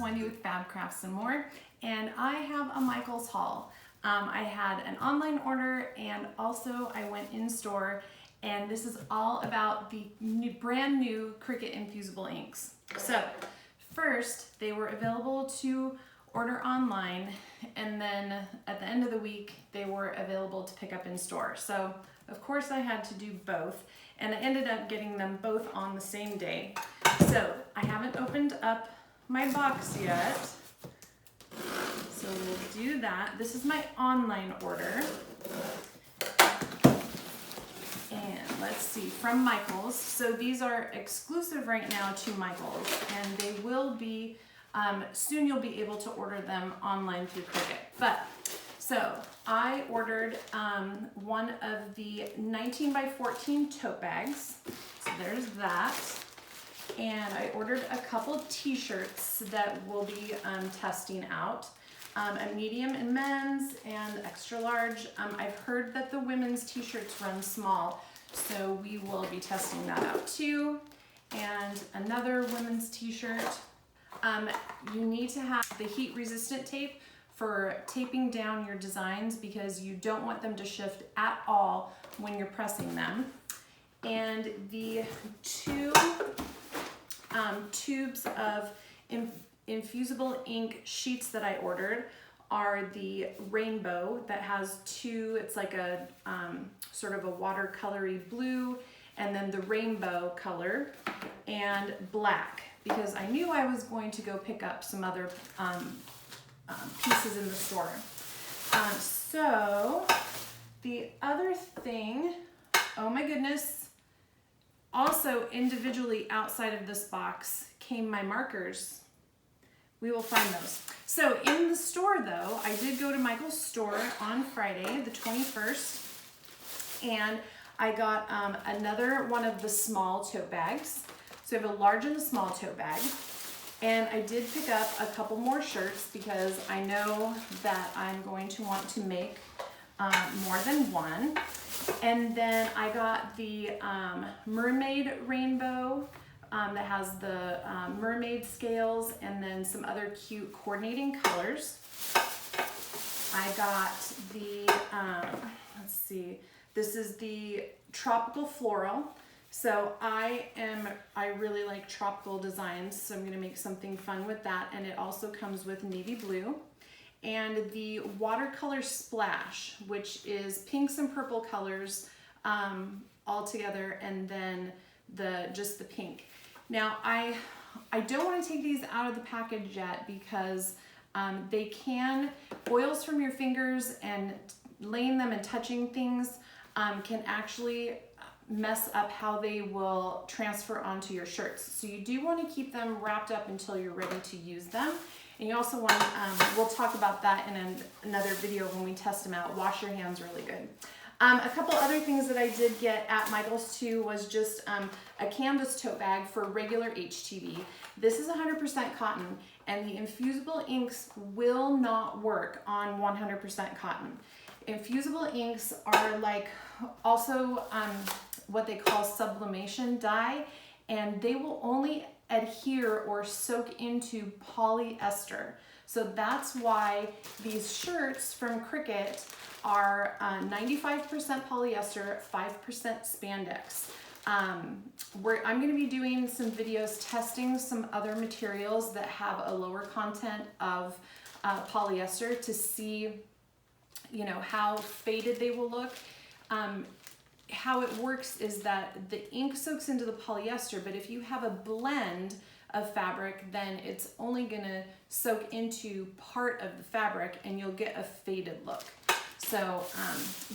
Wendy with Fab Crafts and More, and I have a Michaels haul. I had an online order and also I went in store, and this is all about the brand new Cricut Infusible Inks. So first, they were available to order online, and then at the end of the week they were available to pick up in store. So of course I had to do both, and I ended up getting them both on the same day. So I haven't opened up my box yet, so we'll do that. This is my online order, and let's see, from Michaels. So these are exclusive right now to Michaels, and they will be soon. You'll be able to order them online through Cricut. But so I ordered one of the 19 by 14 tote bags. So there's that. And I ordered a couple t-shirts that we'll be testing out. A medium in men's and extra large. I've heard that the women's t-shirts run small, so we will be testing that out too. And another women's t-shirt. You need to have the heat resistant tape for taping down your designs because you don't want them to shift at all when you're pressing them. And the two tubes of Infusible Ink sheets that I ordered are the rainbow that has two, it's like a sort of a watercolory blue, and then the rainbow color and black, because I knew I was going to go pick up some other pieces in the store. So the other thing, oh my goodness, also individually outside of this box came my markers. We will find those. So in the store though, I did go to Michael's store on Friday, the 21st, and I got another one of the small tote bags. So I have a large and a small tote bag. And I did pick up a couple more shirts because I know that I'm going to want to make more than one. And then I got the mermaid rainbow that has the mermaid scales and then some other cute coordinating colors. I got the, let's see, this is the tropical floral. So I really like tropical designs, so I'm gonna make something fun with that. And it also comes with navy blue. And the watercolor splash, which is pinks and purple colors all together, and then just the pink. Now I don't want to take these out of the package yet because they can, oils from your fingers and laying them and touching things can actually mess up how they will transfer onto your shirts. So you do want to keep them wrapped up until you're ready to use them. And you also want, we'll talk about that in another video when we test them out. Wash your hands really good. A couple other things that I did get at Michael's too was just a canvas tote bag for regular HTV. This is 100% cotton, and the Infusible Inks will not work on 100% cotton. Infusible inks are like also what they call sublimation dye, and they will only adhere or soak into polyester. So that's why these shirts from Cricut are 95% polyester, 5% spandex. I'm going to be doing some videos testing some other materials that have a lower content of polyester to see, you know, how faded they will look. How it works is that the ink soaks into the polyester, but if you have a blend of fabric, then it's only gonna soak into part of the fabric and you'll get a faded look. So,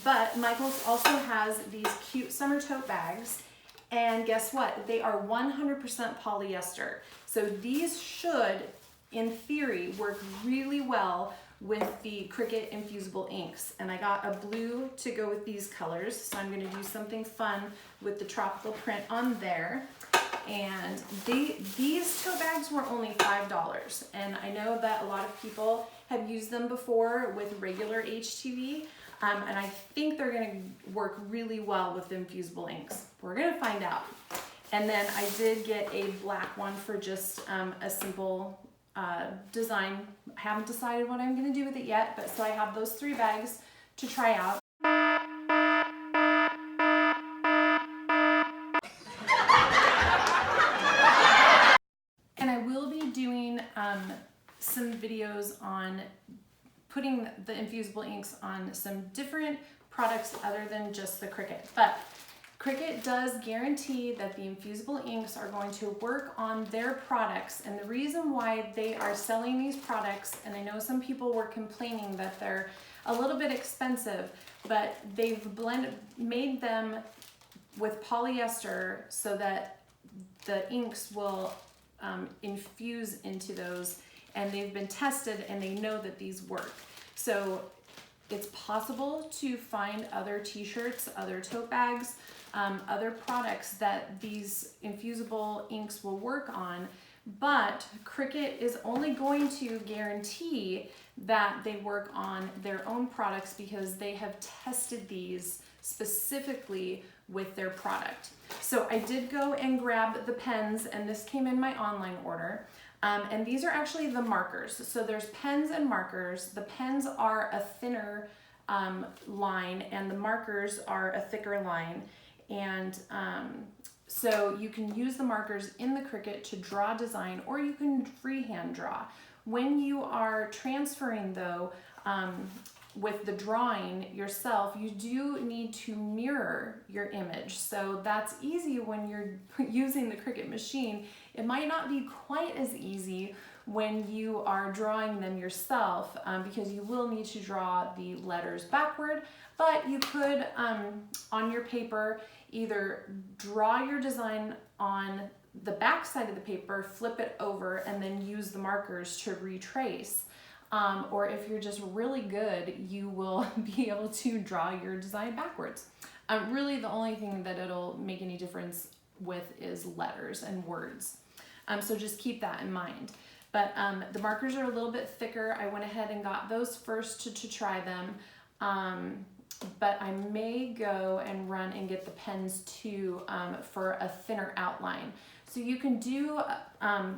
but Michaels also has these cute summer tote bags, and guess what? They are 100% polyester. So these should, in theory, work really well with the Cricut Infusible Inks. And I got a blue to go with these colors, so I'm gonna do something fun with the tropical print on there. And these tote bags were only $5, and I know that a lot of people have used them before with regular HTV, and I think they're gonna work really well with Infusible Inks. We're gonna find out. And then I did get a black one for just a simple design. I haven't decided what I'm going to do with it yet, but so I have those 3 bags to try out. And I will be doing some videos on putting the infusible inks on some different products other than just the Cricut. But Cricut does guarantee that the infusible inks are going to work on their products. And the reason why they are selling these products, and I know some people were complaining that they're a little bit expensive, but they've made them with polyester so that the inks will infuse into those, and they've been tested and they know that these work. So it's possible to find other t-shirts, other tote bags, other products that these infusible inks will work on, but Cricut is only going to guarantee that they work on their own products because they have tested these specifically with their product. So I did go and grab the pens, and this came in my online order. And these are actually the markers. So there's pens and markers. The pens are a thinner line, and the markers are a thicker line. And so you can use the markers in the Cricut to draw design, or you can freehand draw. When you are transferring though, with the drawing yourself, you do need to mirror your image. So that's easy when you're using the Cricut machine. It might not be quite as easy when you are drawing them yourself, because you will need to draw the letters backward, but you could, on your paper, either draw your design on the back side of the paper, flip it over, and then use the markers to retrace. Or if you're just really good, you will be able to draw your design backwards. Really the only thing that it'll make any difference with is letters and words. So just keep that in mind. But the markers are a little bit thicker. I went ahead and got those first to try them. But I may go and run and get the pens too, for a thinner outline. So you can do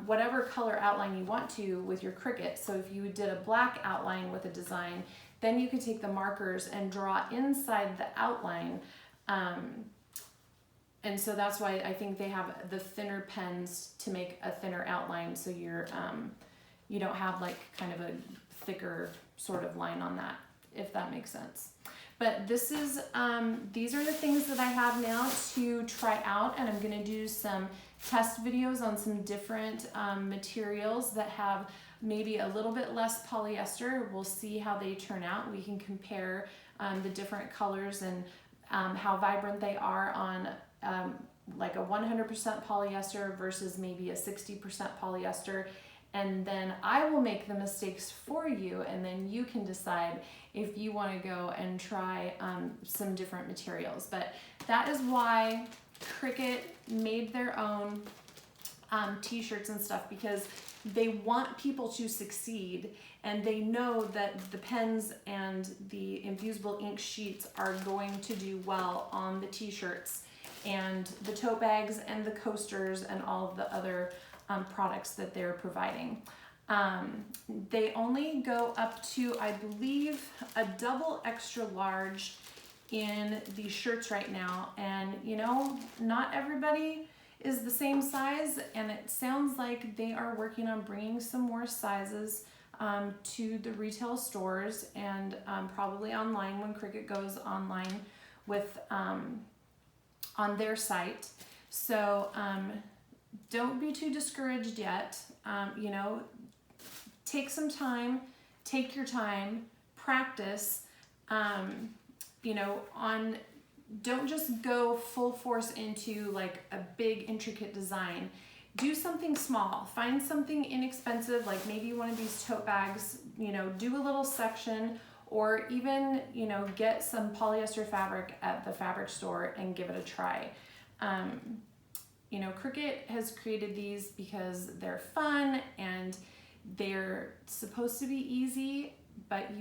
whatever color outline you want to with your Cricut. So if you did a black outline with a design, then you can take the markers and draw inside the outline. And so that's why I think they have the thinner pens to make a thinner outline, so you're you don't have like kind of a thicker sort of line on that, if that makes sense. But this is these are the things that I have now to try out, and I'm going to do some test videos on some different materials that have maybe a little bit less polyester. We'll see how they turn out. We can compare the different colors and how vibrant they are on like a 100% polyester versus maybe a 60% polyester. And then I will make the mistakes for you, and then you can decide if you want to go and try some different materials. But that is why Cricut made their own t-shirts and stuff, because they want people to succeed, and they know that the pens and the infusible ink sheets are going to do well on the t-shirts and the tote bags and the coasters and all of the other products that they're providing. They only go up to, I believe, a double extra large in these shirts right now. And you know, not everybody is the same size, and it sounds like they are working on bringing some more sizes to the retail stores, and probably online when Cricut goes online with on their site. So don't be too discouraged yet. You know, take some time, take your time, practice. You know, don't just go full force into like a big intricate design. Do something small. Find something inexpensive, like maybe one of these tote bags, you know, do a little section, or even, you know, get some polyester fabric at the fabric store and give it a try. You know, Cricut has created these because they're fun and they're supposed to be easy, but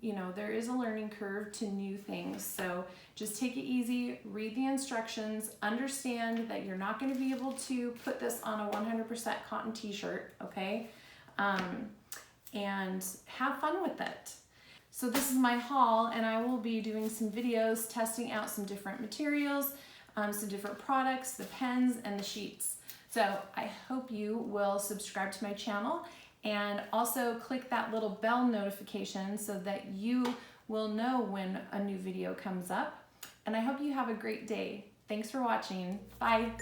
you know, there is a learning curve to new things. So just take it easy, read the instructions, understand that you're not going to be able to put this on a 100% cotton t-shirt, okay? and have fun with it. So this is my haul, and I will be doing some videos testing out some different materials, some different products, the pens and the sheets. So I hope you will subscribe to my channel and also click that little bell notification so that you will know when a new video comes up. And I hope you have a great day. Thanks for watching. Bye.